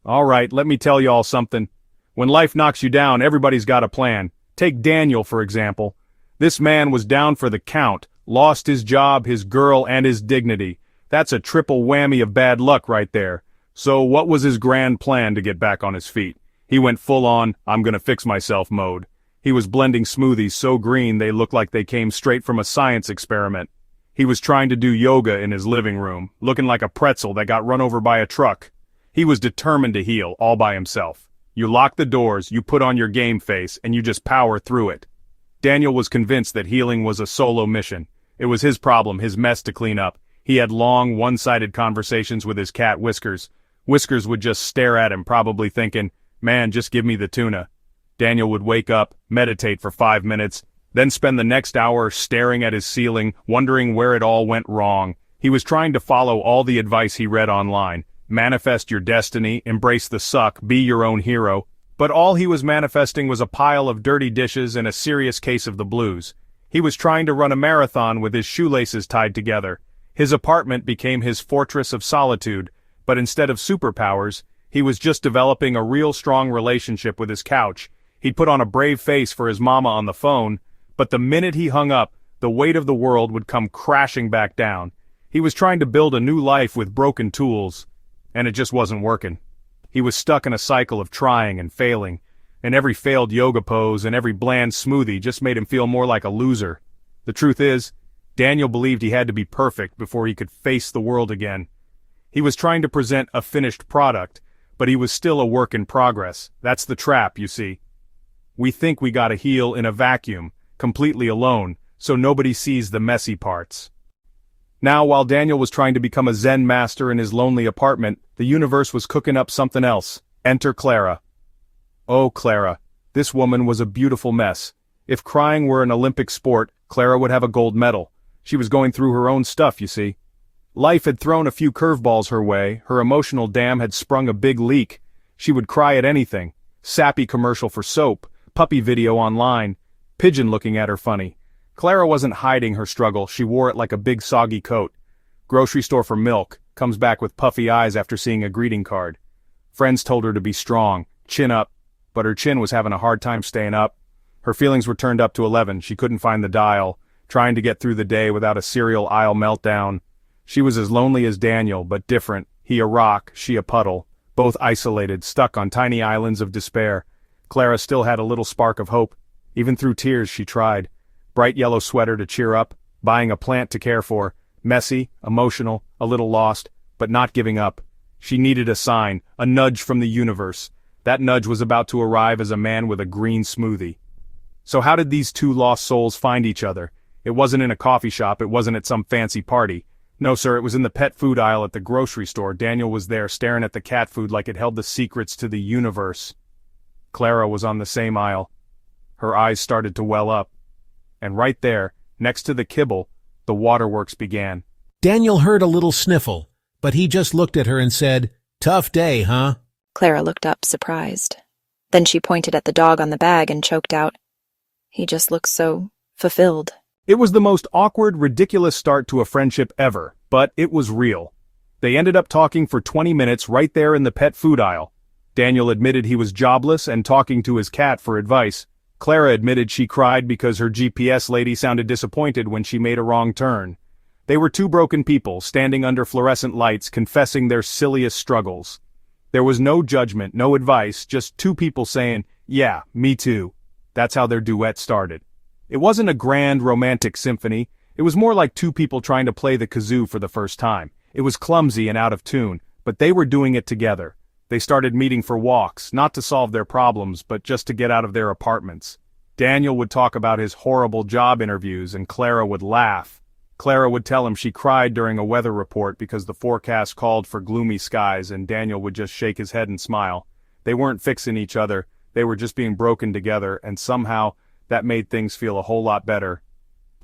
All right, let me tell y'all something. When life knocks you down, everybody's got a plan. Take Daniel, for example. This man was down for the count, lost his job, his girl, and his dignity. That's a triple whammy of bad luck right there. So what was his grand plan to get back on his feet? He went full on, I'm gonna fix myself mode. He was blending smoothies so green they looked like they came straight from a science experiment. He was trying to do yoga in his living room, looking like a pretzel that got run over by a truck. He was determined to heal, all by himself. You lock the doors, you put on your game face, and you just power through it. Daniel was convinced that healing was a solo mission. It was his problem, his mess to clean up. He had long, one-sided conversations with his cat Whiskers. Whiskers would just stare at him, probably thinking, man, just give me the tuna. Daniel would wake up, meditate for 5 minutes, then spend the next hour staring at his ceiling, wondering where it all went wrong. He was trying to follow all the advice he read online. Manifest your destiny, embrace the suck, be your own hero. But all he was manifesting was a pile of dirty dishes and a serious case of the blues. He was trying to run a marathon with his shoelaces tied together. His apartment became his fortress of solitude, but instead of superpowers, he was just developing a real strong relationship with his couch. He'd put on a brave face for his mama on the phone, but the minute he hung up, the weight of the world would come crashing back down. He was trying to build a new life with broken tools, and it just wasn't working. He was stuck in a cycle of trying and failing, and every failed yoga pose and every bland smoothie just made him feel more like a loser. The truth is, Daniel believed he had to be perfect before he could face the world again. He was trying to present a finished product, but he was still a work in progress. That's the trap, you see. We think we gotta heal in a vacuum, completely alone, so nobody sees the messy parts. Now, while Daniel was trying to become a Zen master in his lonely apartment, the universe was cooking up something else. Enter Clara. Oh, Clara. This woman was a beautiful mess. If crying were an Olympic sport, Clara would have a gold medal. She was going through her own stuff, you see. Life had thrown a few curveballs her way, her emotional dam had sprung a big leak. She would cry at anything. Sappy commercial for soap, puppy video online, pigeon looking at her funny. Clara wasn't hiding her struggle, she wore it like a big soggy coat. Grocery store for milk, comes back with puffy eyes after seeing a greeting card. Friends told her to be strong, chin up, but her chin was having a hard time staying up. Her feelings were turned up to 11, she couldn't find the dial, trying to get through the day without a cereal aisle meltdown. She was as lonely as Daniel, but different. He a rock, she a puddle, both isolated, stuck on tiny islands of despair. Clara still had a little spark of hope. Even through tears she tried. Bright yellow sweater to cheer up, buying a plant to care for, messy, emotional, a little lost, but not giving up. She needed a sign, a nudge from the universe. That nudge was about to arrive as a man with a green smoothie. So how did these two lost souls find each other? It wasn't in a coffee shop, it wasn't at some fancy party. No sir, it was in the pet food aisle at the grocery store. Daniel was there staring at the cat food like it held the secrets to the universe. Clara was on the same aisle. Her eyes started to well up. And right there, next to the kibble, the waterworks began. Daniel heard a little sniffle, but he just looked at her and said, "Tough day, huh?" Clara looked up, surprised. Then she pointed at the dog on the bag and choked out, "He just looks so fulfilled." It was the most awkward, ridiculous start to a friendship ever, but it was real. They ended up talking for 20 minutes right there in the pet food aisle. Daniel admitted he was jobless and talking to his cat for advice. Clara admitted she cried because her GPS lady sounded disappointed when she made a wrong turn. They were two broken people standing under fluorescent lights confessing their silliest struggles. There was no judgment, no advice, just two people saying, "Yeah, me too." That's how their duet started. It wasn't a grand romantic symphony, it was more like two people trying to play the kazoo for the first time. It was clumsy and out of tune, but they were doing it together. They started meeting for walks, not to solve their problems, but just to get out of their apartments. Daniel would talk about his horrible job interviews and Clara would laugh. Clara would tell him she cried during a weather report because the forecast called for gloomy skies and Daniel would just shake his head and smile. They weren't fixing each other, they were just being broken together, and somehow that made things feel a whole lot better.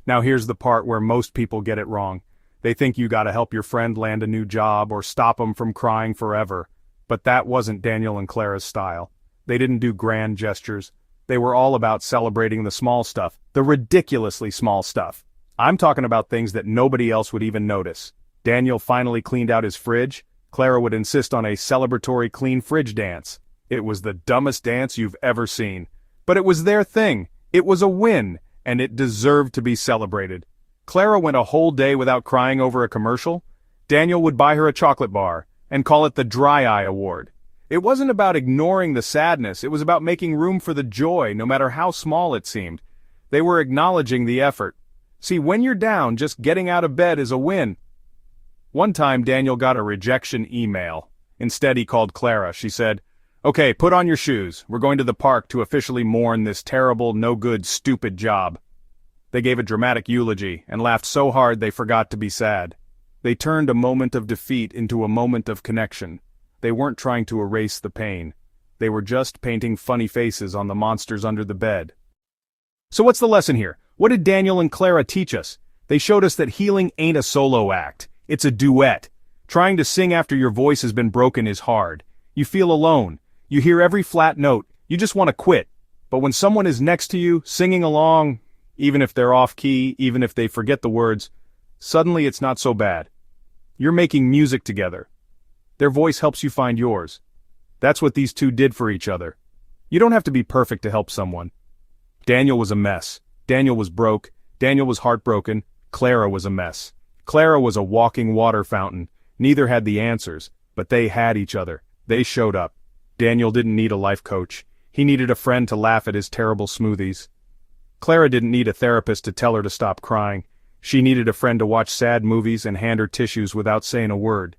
Now here's the part where most people get it wrong. They think you gotta help your friend land a new job or stop him from crying forever. But that wasn't Daniel and Clara's style. They didn't do grand gestures. They were all about celebrating the small stuff, the ridiculously small stuff. I'm talking about things that nobody else would even notice. Daniel finally cleaned out his fridge. Clara would insist on a celebratory clean fridge dance. It was the dumbest dance you've ever seen. But it was their thing. It was a win, and it deserved to be celebrated. Clara went a whole day without crying over a commercial. Daniel would buy her a chocolate bar, and call it the Dry Eye Award. It wasn't about ignoring the sadness, it was about making room for the joy, no matter how small it seemed. They were acknowledging the effort. See, when you're down, just getting out of bed is a win. One time Daniel got a rejection email. Instead he called Clara. She said, "Okay, put on your shoes. We're going to the park to officially mourn this terrible, no-good, stupid job." They gave a dramatic eulogy and laughed so hard they forgot to be sad. They turned a moment of defeat into a moment of connection. They weren't trying to erase the pain. They were just painting funny faces on the monsters under the bed. So what's the lesson here? What did Daniel and Clara teach us? They showed us that healing ain't a solo act. It's a duet. Trying to sing after your voice has been broken is hard. You feel alone. You hear every flat note. You just want to quit. But when someone is next to you, singing along, even if they're off-key, even if they forget the words, suddenly it's not so bad. You're making music together. Their voice helps you find yours. That's what these two did for each other. You don't have to be perfect to help someone. Daniel was a mess. Daniel was broke. Daniel was heartbroken. Clara was a mess. Clara was a walking water fountain. Neither had the answers, but they had each other. They showed up. Daniel didn't need a life coach. He needed a friend to laugh at his terrible smoothies. Clara didn't need a therapist to tell her to stop crying. She needed a friend to watch sad movies and hand her tissues without saying a word.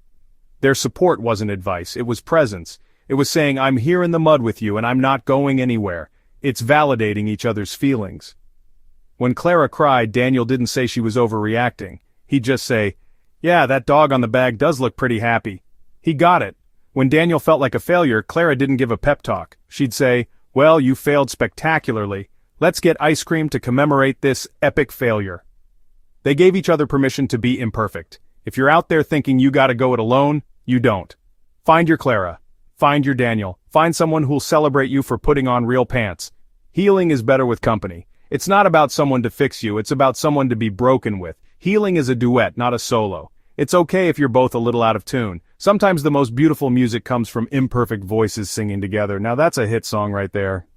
Their support wasn't advice, it was presence. It was saying, "I'm here in the mud with you and I'm not going anywhere." It's validating each other's feelings. When Clara cried, Daniel didn't say she was overreacting. He'd just say, "Yeah, that dog on the bag does look pretty happy." He got it. When Daniel felt like a failure, Clara didn't give a pep talk. She'd say, "Well, you failed spectacularly. Let's get ice cream to commemorate this epic failure." They gave each other permission to be imperfect. If you're out there thinking you gotta go it alone, you don't. Find your Clara. Find your Daniel. Find someone who'll celebrate you for putting on real pants. Healing is better with company. It's not about someone to fix you, it's about someone to be broken with. Healing is a duet, not a solo. It's okay if you're both a little out of tune. Sometimes the most beautiful music comes from imperfect voices singing together. Now that's a hit song right there.